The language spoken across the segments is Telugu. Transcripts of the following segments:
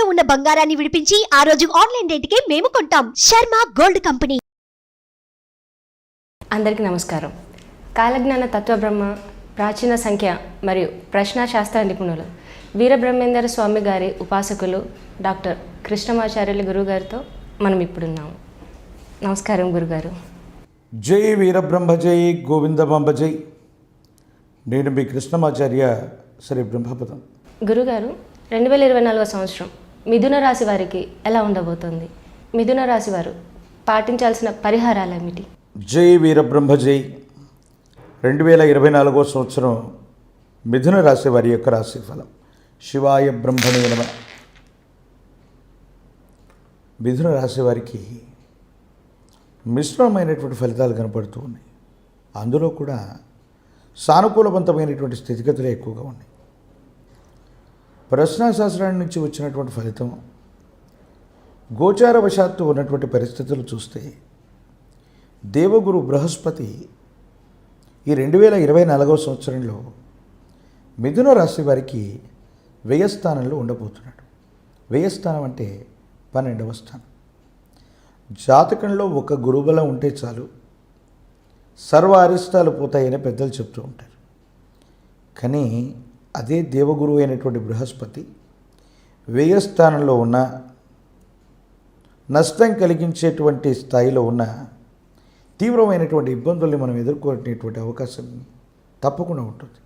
తాకట్టులో ఉన్న బంగారాన్ని విడిపించి ఆ రోజు ఆన్లైన్ రేటుకే మేము కొంటాం. Sharma gold company. అందరికీ నమస్కారం. కాలజ్ఞాన తత్వబ్రహ్మ, ప్రాచీన సంఖ్య మరియు ప్రశ్నాశాస్త్ర నిపుణులు వీరబ్రహ్మేంద్ర స్వామి గారి ఉపాసకులు డాక్టర్ కృష్ణమాచార్యులు గురుగారితో మనం ఇప్పుడున్నాము. నమస్కారం గురుగారు. జై వీరబ్రహ్మ జై గోవిందమాంబ జై. నేను మీ కృష్ణమాచార్య శ్రీ బ్రహ్మపదం. గురుగారు, 2024 సంవత్సరం మిథున రాశి వారికి ఎలా ఉండబోతోంది? మిథున రాశి వారు పాటించాల్సిన పరిహారాలు ఏమిటి? జై వీరబ్రహ్మ జై. 2024 సంవత్సరం మిథున రాశి వారి యొక్క రాశి ఫలం. శివాయ బ్రహ్మణే నమః. మిథున రాశి వారికి మిశ్రమమైనటువంటి ఫలితాలు కనపడుతూ ఉన్నాయి. అందులో కూడా సానుకూలవంతమైనటువంటి స్థితిగతులు ఎక్కువగా ఉన్నాయి. ప్రశ్నాశాస్త్రాన్ని నుంచి వచ్చినటువంటి ఫలితం, గోచారవశాత్తు ఉన్నటువంటి పరిస్థితులు చూస్తే దేవగురు బృహస్పతి ఈ 2024 సంవత్సరంలో మిథున రాశి వారికి వ్యయస్థానంలో ఉండబోతున్నాడు. వ్యయస్థానం అంటే 12వ స్థానం. జాతకంలో ఒక గురుబలం ఉంటే చాలు, సర్వ అరిష్టాలు పోతాయని పెద్దలు చెప్తూ ఉంటారు. కానీ అదే దేవగురువు అయినటువంటి బృహస్పతి వ్యయస్థానంలో ఉన్న, నష్టం కలిగించేటువంటి స్థాయిలో ఉన్న, తీవ్రమైనటువంటి ఇబ్బందుల్ని మనం ఎదుర్కొనేటువంటి అవకాశం తప్పకుండా ఉంటుంది.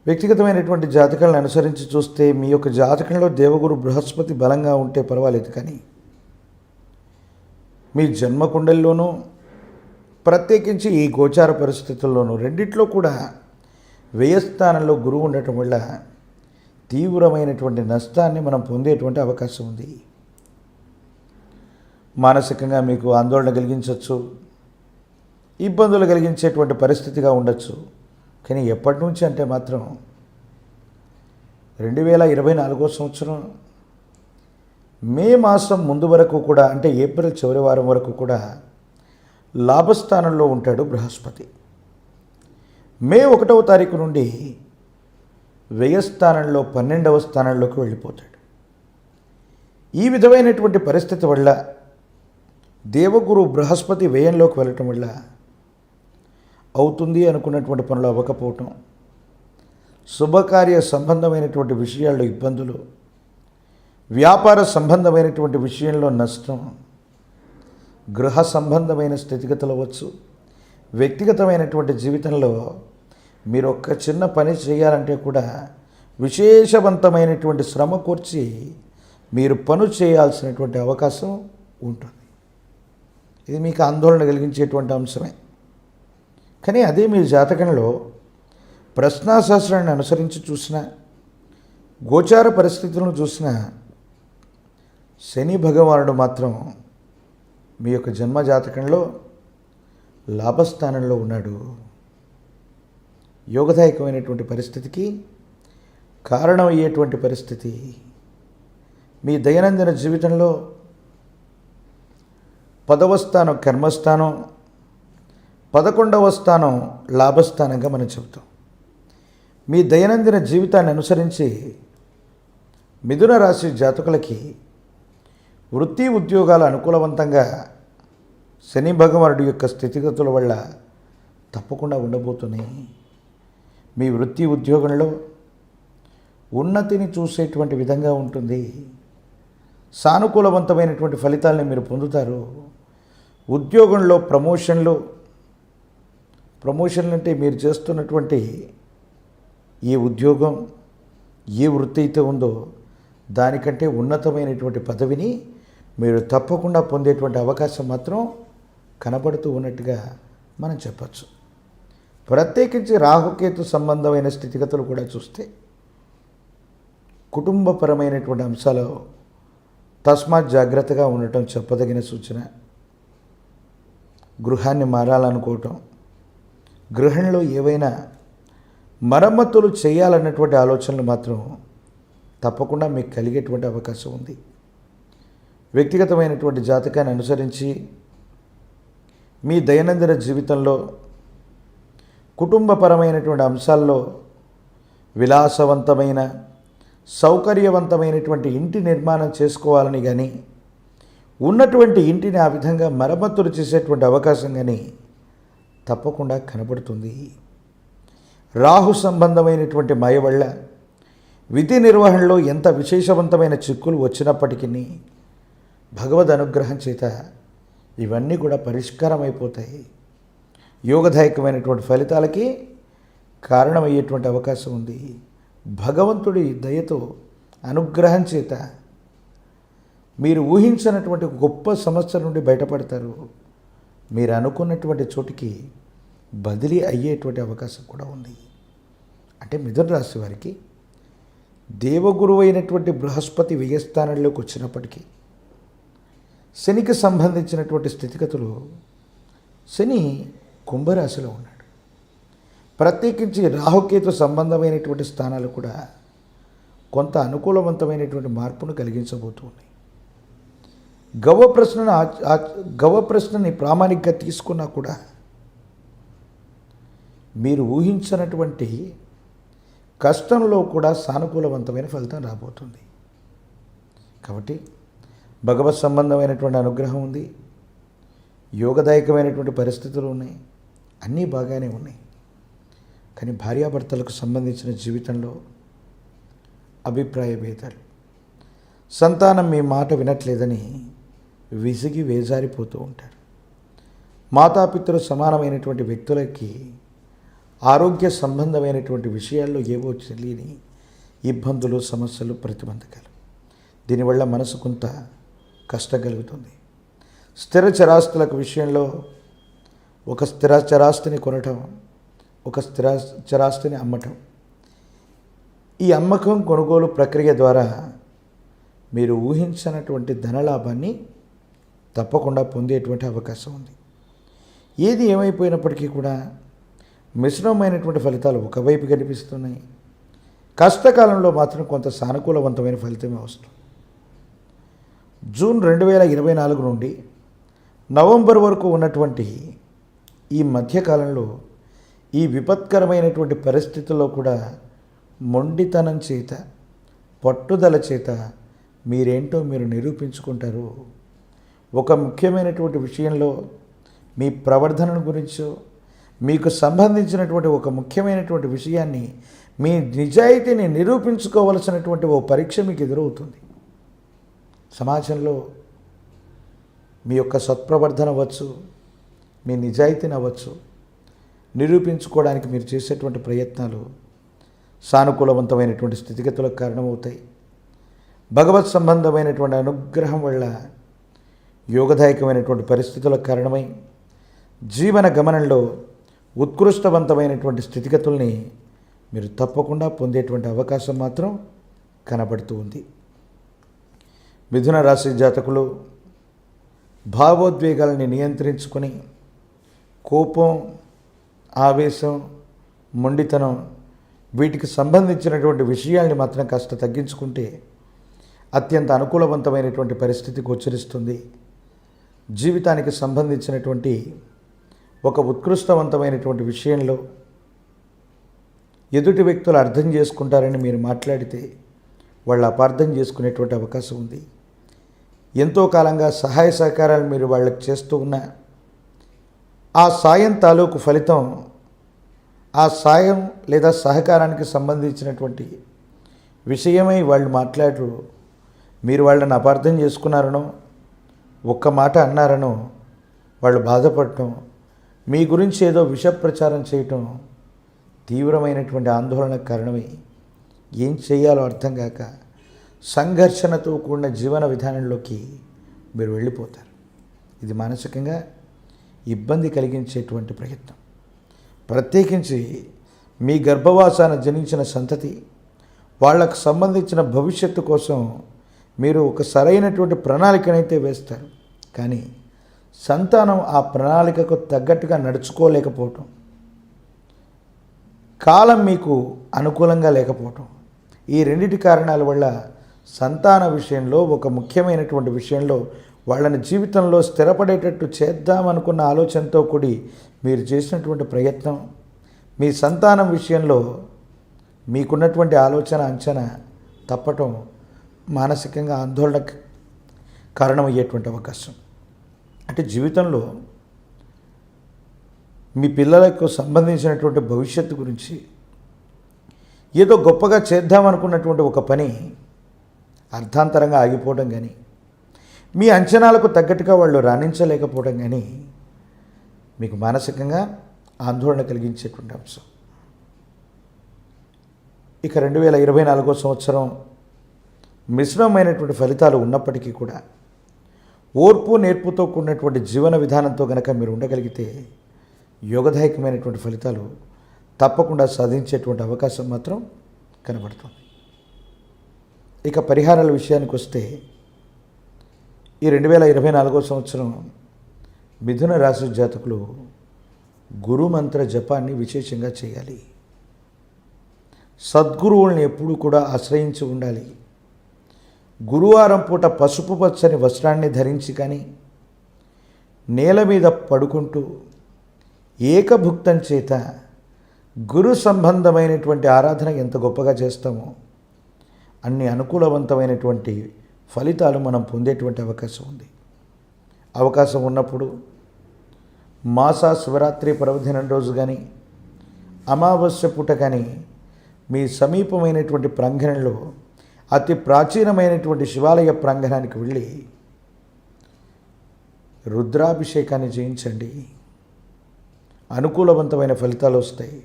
వ్యక్తిగతమైనటువంటి జాతకాలను అనుసరించి చూస్తే మీ యొక్క జాతకంలో దేవగురు బృహస్పతి బలంగా ఉంటే పర్వాలేదు, కానీ మీ జన్మకుండల్లోనూ ప్రత్యేకించి ఈ గోచార పరిస్థితుల్లోనూ రెండిట్లో కూడా వ్యయస్థానంలో గురువు ఉండటం వల్ల తీవ్రమైనటువంటి నష్టాన్ని మనం పొందేటువంటి అవకాశం ఉంది. మానసికంగా మీకు ఆందోళన కలిగించవచ్చు, ఇబ్బందులు కలిగించేటువంటి పరిస్థితిగా ఉండొచ్చు. కానీ ఎప్పటి నుంచి అంటే మాత్రం 2024 సంవత్సరం మే మాసం ముందు వరకు కూడా, అంటే ఏప్రిల్ చివరి వారం వరకు కూడా లాభస్థానంలో ఉంటాడు బృహస్పతి. మే 1వ తారీఖు నుండి వ్యయస్థానంలో 12వ స్థానంలోకి వెళ్ళిపోతాడు. ఈ విధమైనటువంటి పరిస్థితి వల్ల, దేవగురు బృహస్పతి వ్యయంలోకి వెళ్ళటం వల్ల అవుతుంది అనుకున్నటువంటి పనులు అవ్వకపోవటం, శుభకార్య సంబంధమైనటువంటి విషయాల్లో ఇబ్బందులు, వ్యాపార సంబంధమైనటువంటి విషయంలో నష్టం, గృహ సంబంధమైన స్థితిగతులు అవ్వచ్చు. వ్యక్తిగతమైనటువంటి జీవితంలో మీరు ఒక్క చిన్న పని చేయాలంటే కూడా విశేషవంతమైనటువంటి శ్రమ కూర్చి మీరు పని చేయాల్సినటువంటి అవకాశం ఉంటుంది. ఇది మీకు ఆందోళన కలిగించేటువంటి అంశమే. కానీ అదే మీ జాతకంలో ప్రశ్నాశాస్త్రాన్ని అనుసరించి చూసిన, గోచార పరిస్థితులను చూసిన, శని భగవానుడు మాత్రం మీ యొక్క జన్మ జాతకంలో లాభస్థానంలో ఉన్నాడు. యోగదాయకమైనటువంటి పరిస్థితికి కారణమయ్యేటువంటి పరిస్థితి. మీ దైనందిన జీవితంలో 10వ స్థానం కర్మస్థానం, 11వ స్థానం లాభస్థానంగా మనం చెబుతాం. మీ దైనందిన జీవితాన్ని అనుసరించి మిథున రాశి జాతకులకి వృత్తి ఉద్యోగాలు అనుకూలవంతంగా శని భగవానుడి యొక్క స్థితిగతుల వల్ల తప్పకుండా ఉండబోతున్నాయి. మీ వృత్తి ఉద్యోగంలో ఉన్నతిని చూసేటువంటి విధంగా ఉంటుంది. సానుకూలవంతమైనటువంటి ఫలితాలని మీరు పొందుతారు. ఉద్యోగంలో ప్రమోషన్లు అంటే మీరు చేస్తున్నటువంటి ఈ ఉద్యోగం, ఏ వృత్తి అయితే ఉందో దానికంటే ఉన్నతమైనటువంటి పదవిని మీరు తప్పకుండా పొందేటువంటి అవకాశం మాత్రం కనబడుతూ ఉన్నట్టుగా మనం చెప్పచ్చు. ప్రత్యేకించి రాహుకేతు సంబంధమైన స్థితిగతులు కూడా చూస్తే కుటుంబపరమైనటువంటి అంశాలు తస్మాత్ జాగ్రత్తగా ఉండటం చెప్పదగిన సూచన. గృహాన్ని మారాలనుకోవటం, గృహంలో ఏవైనా మరమ్మతులు చేయాలన్నటువంటి ఆలోచనలు మాత్రం తప్పకుండా మీకు కలిగేటువంటి అవకాశం ఉంది. వ్యక్తిగతమైనటువంటి జాతకాన్ని అనుసరించి మీ దైనందిన జీవితంలో కుటుంబపరమైనటువంటి అంశాల్లో విలాసవంతమైన సౌకర్యవంతమైనటువంటి ఇంటి నిర్మాణం చేసుకోవాలని కానీ, ఉన్నటువంటి ఇంటిని ఆ విధంగా మరమ్మతులు చేసేటువంటి అవకాశం కానీ తప్పకుండా కనబడుతుంది. రాహు సంబంధమైనటువంటి మాయ వల్ల విధి నిర్వహణలో ఎంత విశేషవంతమైన చిక్కులు వచ్చినప్పటికీ భగవద్ అనుగ్రహం చేత ఇవన్నీ కూడా పరిష్కారం అయిపోతాయి. యోగదాయకమైనటువంటి ఫలితాలకి కారణమయ్యేటువంటి అవకాశం ఉంది. భగవంతుడి దయతో, అనుగ్రహం చేత మీరు ఊహించినటువంటి గొప్ప సమస్య నుండి బయటపడతారు. మీరు అనుకున్నటువంటి చోటికి బదిలీ అయ్యేటువంటి అవకాశం కూడా ఉంది. అంటే మిథున రాశి వారికి దేవగురువు అయినటువంటి బృహస్పతి వ్యయస్థానంలోకి వచ్చినప్పటికీ శనికి సంబంధించినటువంటి స్థితిగతులు, శని కుంభరాశిలో ఉన్నాడు. ప్రత్యేకించి రాహుకేతు సంబంధమైనటువంటి స్థానాలు కూడా కొంత అనుకూలవంతమైనటువంటి మార్పును కలిగించబోతూ ఉన్నాయి. గవ ప్రశ్నని ప్రామాణికంగా తీసుకున్నా కూడా మీరు ఊహించినటువంటి కష్టంలో కూడా సానుకూలవంతమైన ఫలితం రాబోతుంది. కాబట్టి భగవత్ సంబంధమైనటువంటి అనుగ్రహం ఉంది, యోగదాయకమైనటువంటి పరిస్థితులు ఉన్నాయి, అన్నీ బాగానే ఉన్నాయి. కానీ భార్యాభర్తలకు సంబంధించిన జీవితంలో అభిప్రాయ భేదాలు, సంతానం మీ మాట వినట్లేదని విసిగి వేజారిపోతూ ఉంటారు. మాతాపితృ సమానమైనటువంటి వ్యక్తులకి ఆరోగ్య సంబంధమైనటువంటి విషయాల్లో ఏవో తెలియని ఇబ్బందులు, సమస్యలు, ప్రతిబంధకాలు, దీనివల్ల మనసు కొంత కష్టం కలుగుతుంది. స్థిర చరాస్తులకు విషయంలో ఒక స్థిర చరాస్తిని కొనటం, ఒక స్థిర చరాస్తిని అమ్మటం, ఈ అమ్మకం కొనుగోలు ప్రక్రియ ద్వారా మీరు ఊహించినటువంటి ధనలాభాన్ని తప్పకుండా పొందేటువంటి అవకాశం ఉంది. ఏది ఏమైపోయినప్పటికీ కూడా మిశ్రమమైనటువంటి ఫలితాలు ఒకవైపు కనిపిస్తున్నాయి. కష్టకాలంలో మాత్రం కొంత సానుకూలవంతమైన ఫలితమే వస్తుంది. జూన్ 2024 నుండి నవంబర్ వరకు ఉన్నటువంటి ఈ మధ్యకాలంలో ఈ విపత్కరమైనటువంటి పరిస్థితుల్లో కూడా మొండితనం చేత, పట్టుదల చేత మీరేంటో మీరు నిరూపించుకుంటారు. ఒక ముఖ్యమైనటువంటి విషయంలో మీ ప్రవర్ధన గురించో, మీకు సంబంధించినటువంటి ఒక ముఖ్యమైనటువంటి విషయాన్ని, మీ నిజాయితీని నిరూపించుకోవలసినటువంటి ఓ పరీక్ష మీకు ఎదురవుతుంది. సమాజంలో మీ యొక్క సత్ప్రవర్ధన అవ్వచ్చు, మీ నిజాయితీని అవ్వచ్చు, నిరూపించుకోవడానికి మీరు చేసేటువంటి ప్రయత్నాలు సానుకూలవంతమైనటువంటి స్థితిగతులకు కారణమవుతాయి. భగవత్ సంబంధమైనటువంటి అనుగ్రహం వల్ల యోగదాయకమైనటువంటి పరిస్థితులకు కారణమై జీవన గమనంలో ఉత్కృష్టవంతమైనటువంటి స్థితిగతుల్ని మీరు తప్పకుండా పొందేటువంటి అవకాశం మాత్రం కనబడుతూ ఉంది. మిథున రాశి జాతకులు భావోద్వేగాలని నియంత్రించుకొని కోపం, ఆవేశం, మొండితనం, వీటికి సంబంధించినటువంటి విషయాల్ని మాత్రం కాస్త తగ్గించుకుంటే అత్యంత అనుకూలవంతమైనటువంటి పరిస్థితి గోచరిస్తుంది. జీవితానికి సంబంధించినటువంటి ఒక ఉత్కృష్టవంతమైనటువంటి విషయంలో ఎదుటి వ్యక్తులు అర్థం చేసుకుంటారని మీరు మాట్లాడితే వాళ్ళు అపార్థం చేసుకునేటువంటి అవకాశం ఉంది. ఎంతో కాలంగా సహాయ సహకారాలు మీరు వాళ్ళకి చేస్తూ ఉన్న ఆ సాయం తాలూకు ఫలితం, ఆ సాయం లేదా సహకారానికి సంబంధించినటువంటి విషయమై వాళ్ళు మాట్లాడరు. మీరు వాళ్ళని అపార్థం చేసుకున్నారనో, ఒక్క మాట అన్నారనో వాళ్ళు బాధపడటం, మీ గురించి ఏదో విష ప్రచారం చేయటం తీవ్రమైనటువంటి ఆందోళనకు కారణమై ఏం చేయాలో అర్థం కాక సంఘర్షణతో కూడిన జీవన విధానంలోకి మీరు వెళ్ళిపోతారు. ఇది మానసికంగా ఇబ్బంది కలిగించేటువంటి ప్రయత్నం. ప్రత్యేకించి మీ గర్భవాసాన జనించిన సంతతి, వాళ్ళకు సంబంధించిన భవిష్యత్తు కోసం మీరు ఒక సరైనటువంటి ప్రణాళికనైతే వేస్తారు. కానీ సంతానం ఆ ప్రణాళికకు తగ్గట్టుగా నడుచుకోలేకపోవటం, కాలం మీకు అనుకూలంగా లేకపోవటం, ఈ రెండిటి కారణాల వల్ల సంతాన విషయంలో, ఒక ముఖ్యమైనటువంటి విషయంలో వాళ్ళని జీవితంలో స్థిరపడేటట్టు చేద్దామనుకున్న ఆలోచనతో కూడి మీరు చేసినటువంటి ప్రయత్నం, మీ సంతానం విషయంలో మీకున్నటువంటి ఆలోచన, అంచనా తప్పటం మానసికంగా ఆందోళనకు కారణమయ్యేటువంటి అవకాశం. అంటే జీవితంలో మీ పిల్లలకు సంబంధించినటువంటి భవిష్యత్తు గురించి ఏదో గొప్పగా చేద్దామనుకున్నటువంటి ఒక పని అర్థాంతరంగా ఆగిపోవడం కానీ, మీ అంచనాలకు తగ్గట్టుగా వాళ్ళు రాణించలేకపోవడం కానీ మీకు మానసికంగా ఆందోళన కలిగించేటువంటి అంశం. ఇక 2024 సంవత్సరం మిశ్రమమైనటువంటి ఫలితాలు ఉన్నప్పటికీ కూడా ఓర్పు నేర్పుతో కూడినటువంటి జీవన విధానంతో కనుక మీరు ఉండగలిగితే యోగదాయకమైనటువంటి ఫలితాలు తప్పకుండా సాధించేటువంటి అవకాశం మాత్రం కనబడుతుంది. ఇక పరిహారాల విషయానికి వస్తే ఈ 2024 సంవత్సరం మిథున రాశి జాతకులు గురు మంత్ర జపాన్ని విశేషంగా చేయాలి. సద్గురువుల్ని ఎప్పుడూ కూడా ఆశ్రయించి ఉండాలి. గురువారం పూట పసుపు పచ్చని వస్త్రాన్ని ధరించి కానీ నేల మీద పడుకుంటూ ఏకభుక్తం చేత గురు సంబంధమైనటువంటి ఆరాధన ఎంత గొప్పగా చేస్తామో అన్ని అనుకూలవంతమైనటువంటి ఫలితాలు మనం పొందేటువంటి అవకాశం ఉంది. అవకాశం ఉన్నప్పుడు మాస శివరాత్రి పర్వదినం రోజు కానీ అమావాస్య పూట కానీ మీ సమీపమైనటువంటి ప్రాంగణంలో అతి ప్రాచీనమైనటువంటి శివాలయ ప్రాంగణానికి వెళ్ళి రుద్రాభిషేకాన్ని చేయించండి. అనుకూలవంతమైన ఫలితాలు వస్తాయి.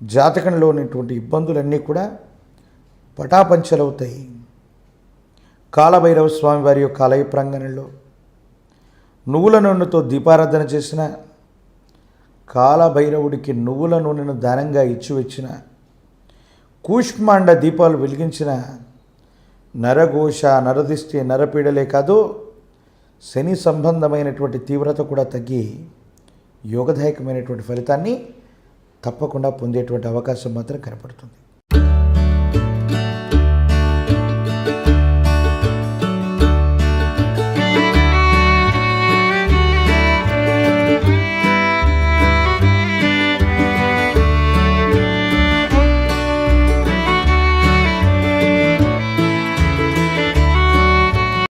జాతకంలో ఉన్నటువంటి ఇబ్బందులన్నీ కూడా పటాపంచలవుతాయి. కాలభైరవ స్వామి వారి యొక్క ఆలయ ప్రాంగణంలో నువ్వుల నూనెతో దీపారాధన చేసిన, కాలభైరవుడికి నువ్వుల నూనెను దానంగా ఇచ్చి వచ్చిన, కూష్మాండ దీపాలు వెలిగించిన నరఘోష, నరదిష్టి, నరపీడలే కాదు శని సంబంధమైనటువంటి తీవ్రత కూడా తగ్గి యోగదాయకమైనటువంటి ఫలితాన్ని తప్పకుండా పొందేటువంటి అవకాశం మాత్రం కనపడుతుంది.